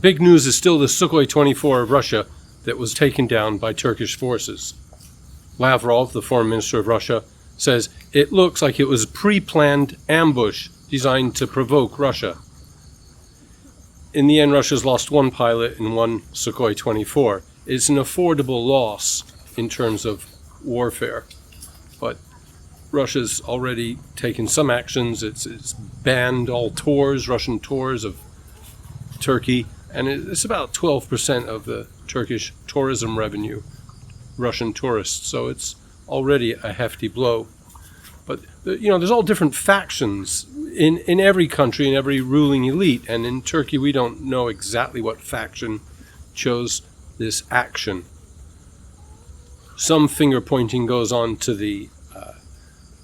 The big news is still the Sukhoi-24 of Russia that was taken down by Turkish forces. Lavrov, the foreign minister of Russia, says it looks like it was a pre-planned ambush designed to provoke Russia. In the end, Russia's lost one pilot and one Sukhoi-24. It's an affordable loss in terms of warfare. But Russia's already taken some actions. It's banned all tours, Russian tours of Turkey, and it's about 12% of the Turkish tourism revenue, Russian tourists. So it's already a hefty blow. But there's all different factions in every country, in every ruling elite, and in Turkey we don't know exactly what faction chose this action. Some finger pointing goes on to the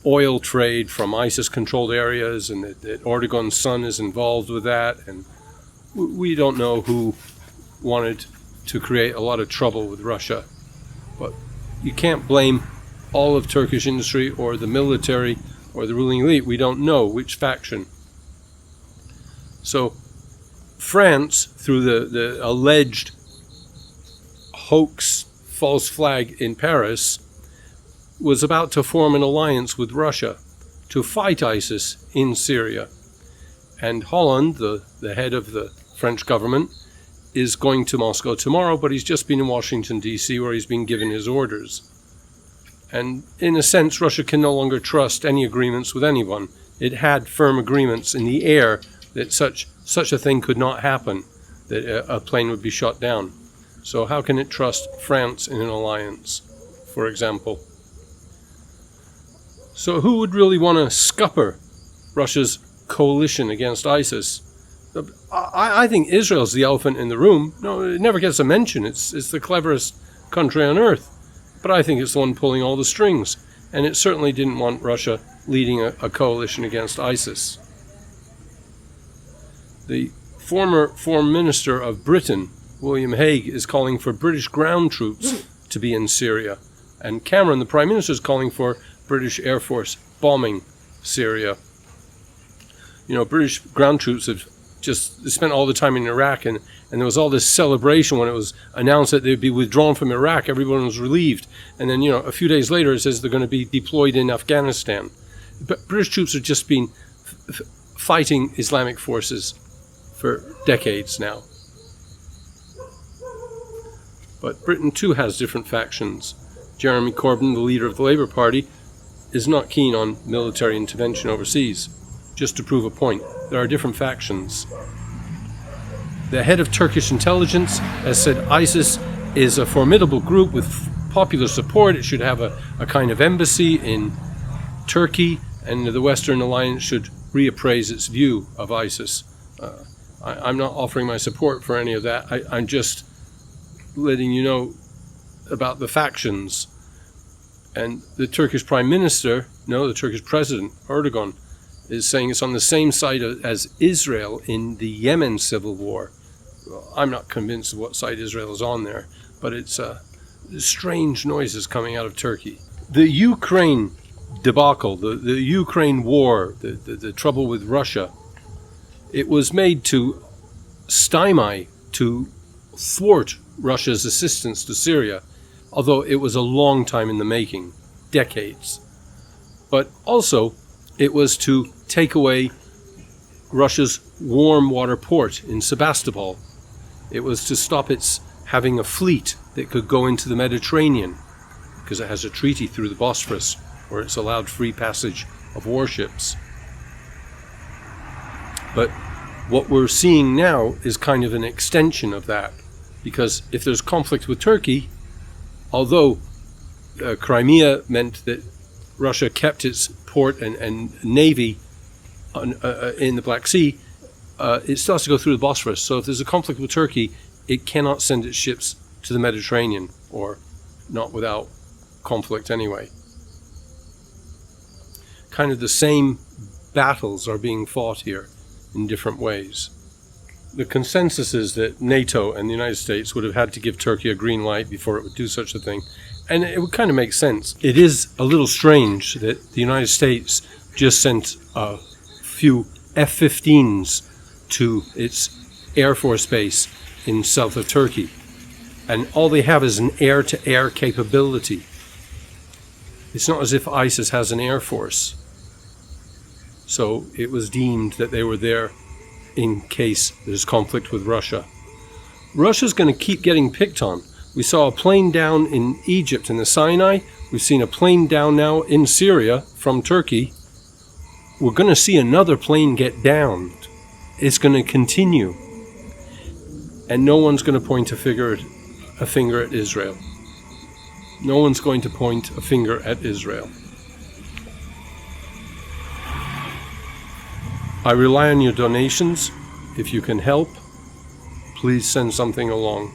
oil trade from ISIS-controlled areas, and that Erdogan's son is involved with that, and we don't know who wanted to create a lot of trouble with Russia. But you can't blame all of Turkish industry or the military or the ruling elite. We don't know which faction. So France, through the alleged hoax false flag in Paris, was about to form an alliance with Russia to fight ISIS in Syria. And Holland, the head of the French government, is going to Moscow tomorrow, but he's just been in Washington, D.C., where he's been given his orders. And in a sense, Russia can no longer trust any agreements with anyone. It had firm agreements in the air that such a thing could not happen, that a plane would be shot down. So how can it trust France in an alliance, for example? So who would really want to scupper Russia's coalition against ISIS? I think Israel's the elephant in the room. No, it never gets a mention. It's the cleverest country on earth. But I think it's the one pulling all the strings. And it certainly didn't want Russia leading a coalition against ISIS. The former Foreign Minister of Britain, William Hague, is calling for British ground troops to be in Syria. And Cameron, the Prime Minister, is calling for British Air Force bombing Syria. British ground troops have just spent all the time in Iraq, and there was all this celebration when it was announced that they'd be withdrawn from Iraq. Everyone was relieved. And then, a few days later, it says they're going to be deployed in Afghanistan. But British troops have just been fighting Islamic forces for decades now. But Britain, too, has different factions. Jeremy Corbyn, the leader of the Labour Party, is not keen on military intervention overseas. Just to prove a point, there are different factions. The head of Turkish intelligence has said ISIS is a formidable group with popular support. It should have a kind of embassy in Turkey, and the Western alliance should reappraise its view of ISIS. I'm not offering my support for any of that. I'm just letting you know about the factions. And the Turkish Prime Minister, the Turkish President Erdoğan, is saying it's on the same side as Israel in the Yemen civil war. Well, I'm not convinced of what side Israel is on there, but it's strange noises coming out of Turkey. The Ukraine debacle, the Ukraine war, the trouble with Russia, it was made to stymie, to thwart Russia's assistance to Syria, although it was a long time in the making, decades. But also, it was to take away Russia's warm water port in Sebastopol. It was to stop its having a fleet that could go into the Mediterranean, because it has a treaty through the Bosphorus where it's allowed free passage of warships. But what we're seeing now is kind of an extension of that, because if there's conflict with Turkey, although Crimea meant that Russia kept its port and navy in the Black Sea, it still has to go through the Bosphorus. So if there's a conflict with Turkey, it cannot send its ships to the Mediterranean, or not without conflict anyway. Kind of the same battles are being fought here in different ways. The consensus is that NATO and the United States would have had to give Turkey a green light before it would do such a thing. And it would kind of make sense. It is a little strange that the United States just sent a few F-15s to its Air Force base in south of Turkey. And all they have is an air-to-air capability. It's not as if ISIS has an air force. So it was deemed that they were there in case there's conflict with Russia. Russia's going to keep getting picked on. We saw a plane down in Egypt in the Sinai. We've seen a plane down now in Syria from Turkey. We're going to see another plane get downed. It's going to continue. And no one's going to point a finger at Israel. No one's going to point a finger at Israel. I rely on your donations. If you can help, please send something along.